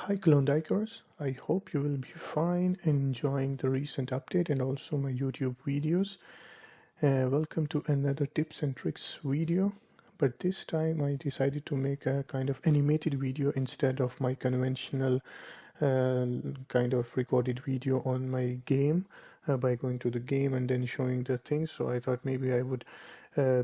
Hi Klondikers, I hope you will be fine and enjoying the recent update and also my YouTube videos. Welcome to another tips and tricks video, but this time I decided to make a kind of animated video instead of my conventional kind of recorded video on my game by going to the game and then showing the things. So I thought maybe I would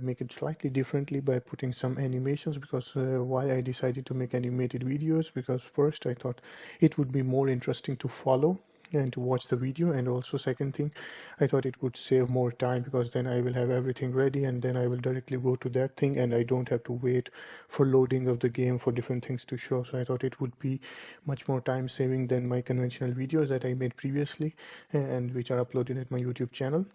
make it slightly differently by putting some animations, because why I decided to make animated videos, because first I thought it would be more interesting to follow and to watch the video, and also second thing, I thought it would save more time, because then I will have everything ready and then I will directly go to that thing and I don't have to wait for loading of the game for different things to show. So I thought it would be much more time saving than my conventional videos that I made previously and which are uploaded at my YouTube channel.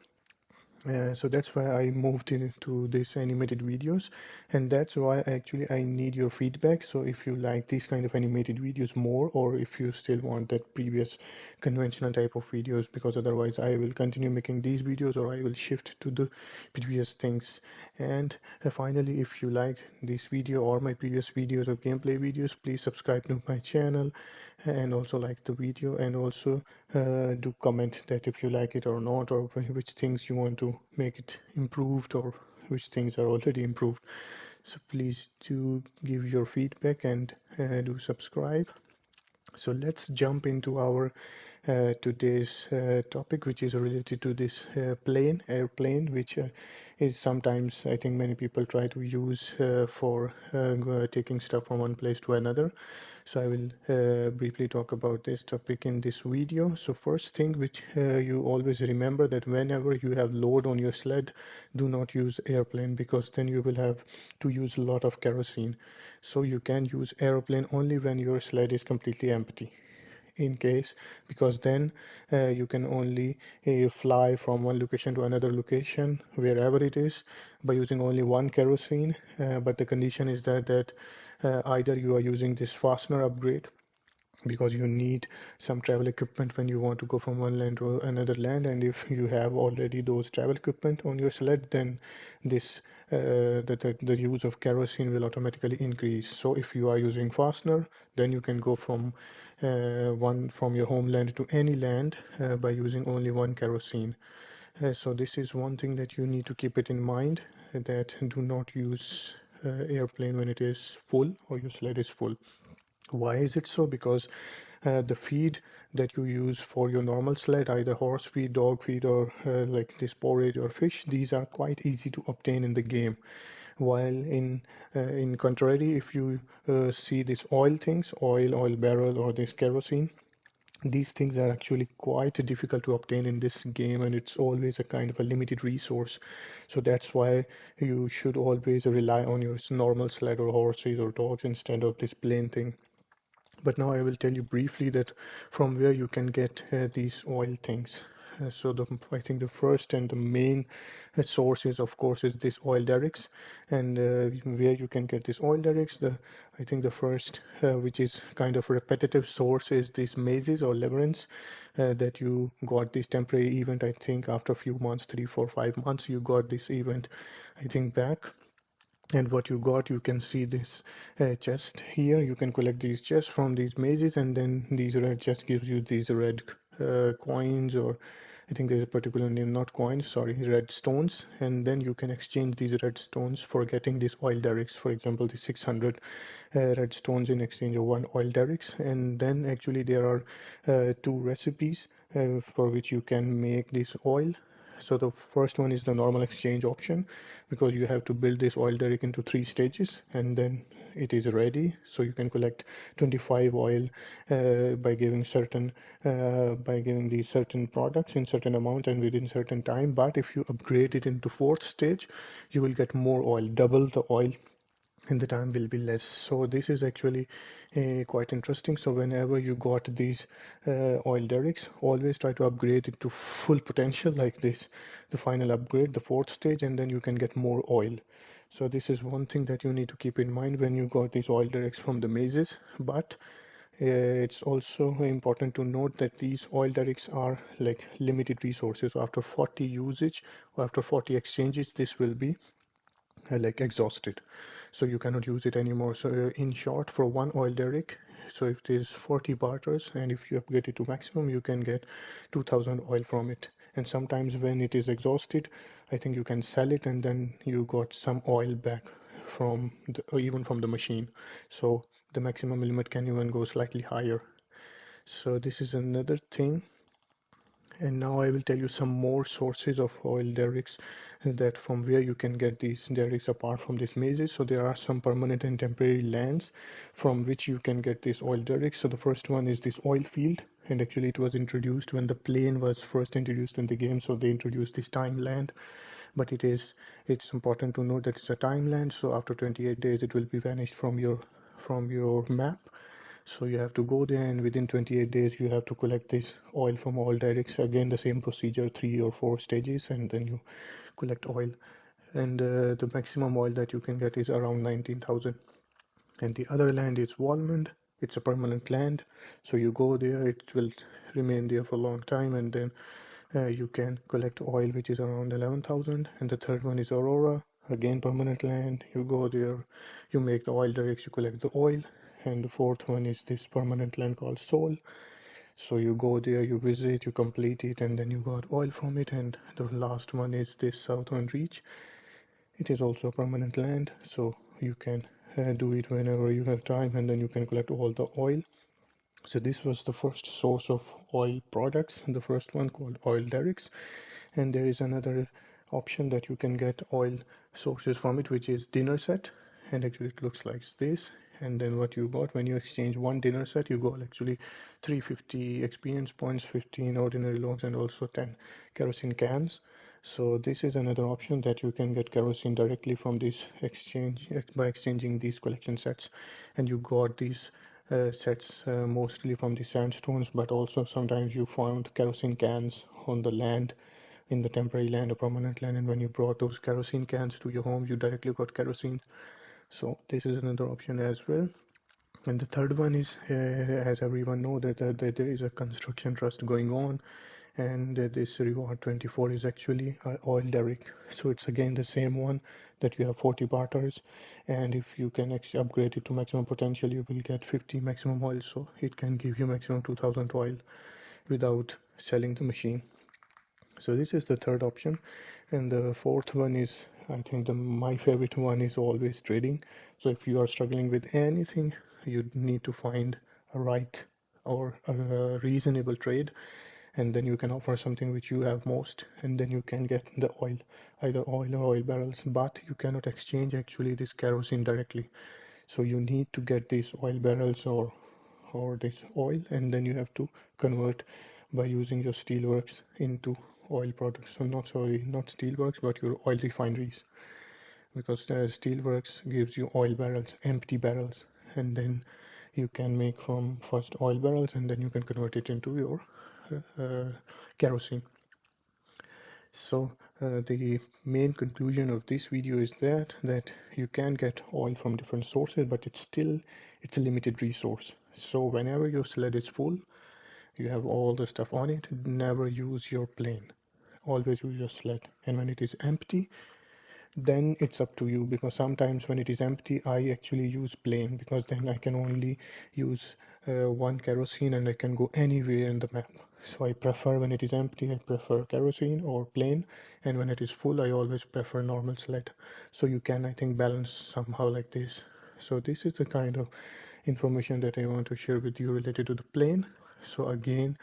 So that's why I moved into this animated videos, and that's why actually I need your feedback. So if you like these kind of animated videos more, or if you still want that previous conventional type of videos, because otherwise I will continue making these videos or I will shift to the previous things. And finally, if you liked this video or my previous videos or gameplay videos, please subscribe to my channel and also like the video, and also do comment that if you like it or not, or which things you want to make it improved, or which things are already improved. So please do give your feedback and do subscribe. So let's jump into our today's topic, which is related to this airplane, which is sometimes, I think many people try to use for taking stuff from one place to another. So I will briefly talk about this topic in this video. So first thing, which you always remember, that whenever you have load on your sled, do not use airplane, because then you will have to use a lot of kerosene. So you can use airplane only when your sled is completely empty, in case, because then you can only fly from one location to another location wherever it is by using only one kerosene. But the condition is that either you are using this fastener upgrade, because you need some travel equipment when you want to go from one land to another land, and if you have already those travel equipment on your sled, then this the use of kerosene will automatically increase. So if you are using fastener, then you can go from your homeland to any land by using only one kerosene. So this is one thing that you need to keep it in mind, that do not use airplane when it is full or your sled is full. Why is it so? Because the feed that you use for your normal sled, either horse feed, dog feed, or like this porridge or fish, these are quite easy to obtain in the game. While in contrary, if you see this oil barrel, or this kerosene, these things are actually quite difficult to obtain in this game, and it's always a kind of a limited resource. So that's why you should always rely on your normal sled or horses or dogs instead of this plane thing. But now I will tell you briefly that from where you can get these oil things. So I think the first and the main source is, of course, is this oil derricks, and where you can get this oil derricks, I think the first, which is kind of repetitive source, is these mazes or labyrinths that you got this temporary event. I think after a few months, 3, 4, 5 months, you got this event, I think, back. And what you got, you can see this chest here. You can collect these chests from these mazes, and then these red chest gives you these red coins, or I think there's a particular name, not coins, sorry, red stones. And then you can exchange these red stones for getting these oil derricks. For example, the 600 red stones in exchange of one oil derricks. And then actually there are two recipes for which you can make this oil. So the first one is the normal exchange option, because you have to build this oil derrick into 3 stages, and then it is ready. So you can collect 25 oil by giving these certain products in certain amount and within certain time. But if you upgrade it into 4th stage, you will get more oil, double the oil, and the time will be less. So this is actually quite interesting. So whenever you got these oil derricks, always try to upgrade it to full potential, like this, the final upgrade, the 4th stage, and then you can get more oil. So this is one thing that you need to keep in mind when you got these oil derricks from the mazes. But it's also important to note that these oil derricks are like limited resources. So after 40 usage or after 40 exchanges, this will be like exhausted, so you cannot use it anymore. So in short, for one oil derrick, So if there's 40 barters and if you upgrade it to maximum, you can get 2000 oil from it. And sometimes when it is exhausted, I think you can sell it and then you got some oil back from the, or even from the machine. So the maximum limit can even go slightly higher. So this is another thing. And now I will tell you some more sources of oil derricks, that from where you can get these derricks apart from these mazes. So there are some permanent and temporary lands from which you can get these oil derricks. So the first one is this oil field, and actually it was introduced when the plane was first introduced in the game. So they introduced this time land, but it's important to note that it's a time land. So after 28 days it will be vanished from your map. So you have to go there, and within 28 days you have to collect this oil from oil derricks. Again, the same procedure, 3 or 4 stages, and then you collect oil. And the maximum oil that you can get is around 19,000. And the other land is Walmond. It's a permanent land, so you go there, it will remain there for a long time, and then you can collect oil, which is around 11,000. And the third one is Aurora, again permanent land. You go there, you make the oil derricks, you collect the oil. And the fourth one is this permanent land called Soul. So you go there, you visit, you complete it, and then you got oil from it. And the last one is this Southern Reach. It is also a permanent land, so you can do it whenever you have time, and then you can collect all the oil. So this was the first source of oil products, the first one called oil derricks. And there is another option that you can get oil sources from it, which is dinner set. And actually it looks like this. And then what you got when you exchange one dinner set, you got actually 350 experience points, 15 ordinary loans, and also 10 kerosene cans. So this is another option, that you can get kerosene directly from this exchange by exchanging these collection sets. And you got these sets mostly from the sandstones, but also sometimes you found kerosene cans on the land, in the temporary land or permanent land, and when you brought those kerosene cans to your home, you directly got kerosene. So this is another option as well. And the third one is, as everyone know, that there is a construction trust going on, and this reward 24 is actually oil derrick. So it's again the same one, that you have 40 barters, and if you can actually upgrade it to maximum potential, you will get 50 maximum oil. So it can give you maximum 2000 oil without selling the machine. So this is the third option. And the fourth one is, I think my favorite one, is always trading. So if you are struggling with anything, you need to find a right or a reasonable trade, and then you can offer something which you have most, and then you can get the oil, either oil or oil barrels. But you cannot exchange actually this kerosene directly. So you need to get these oil barrels or this oil, and then you have to convert by using your steelworks into oil products. So not steelworks, but your oil refineries, because the steelworks gives you oil barrels, empty barrels, and then you can make from first oil barrels, and then you can convert it into your kerosene. So the main conclusion of this video is that you can get oil from different sources, but it's a limited resource. So whenever your sled is full, you have all the stuff on it, never use your plane, always use your sled. And when it is empty, then it's up to you, because sometimes when it is empty, I actually use plane, because then I can only use one kerosene and I can go anywhere in the map. So I prefer, when it is empty, I prefer kerosene or plane, and when it is full, I always prefer normal sled. So you can, I think, balance somehow like this. So this is the kind of information that I want to share with you related to the plane. So again,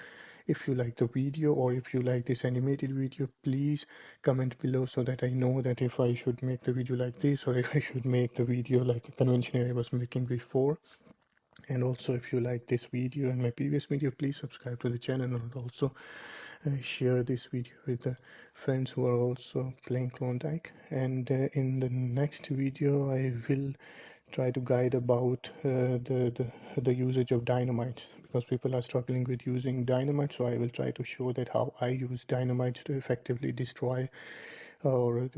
if you like the video, or if you like this animated video, please comment below, so that I know that if I should make the video like this, or if I should make the video like a conventional I was making before. And also, if you like this video and my previous video, please subscribe to the channel, and also share this video with the friends who are also playing Klondike. And in the next video, I will try to guide about the usage of dynamite, because people are struggling with using dynamite. So I will try to show that how I use dynamite to effectively destroy or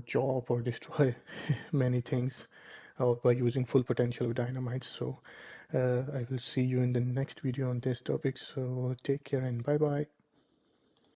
drop or destroy many things by using full potential of dynamite. So I will see you in the next video on this topic. So take care and bye bye.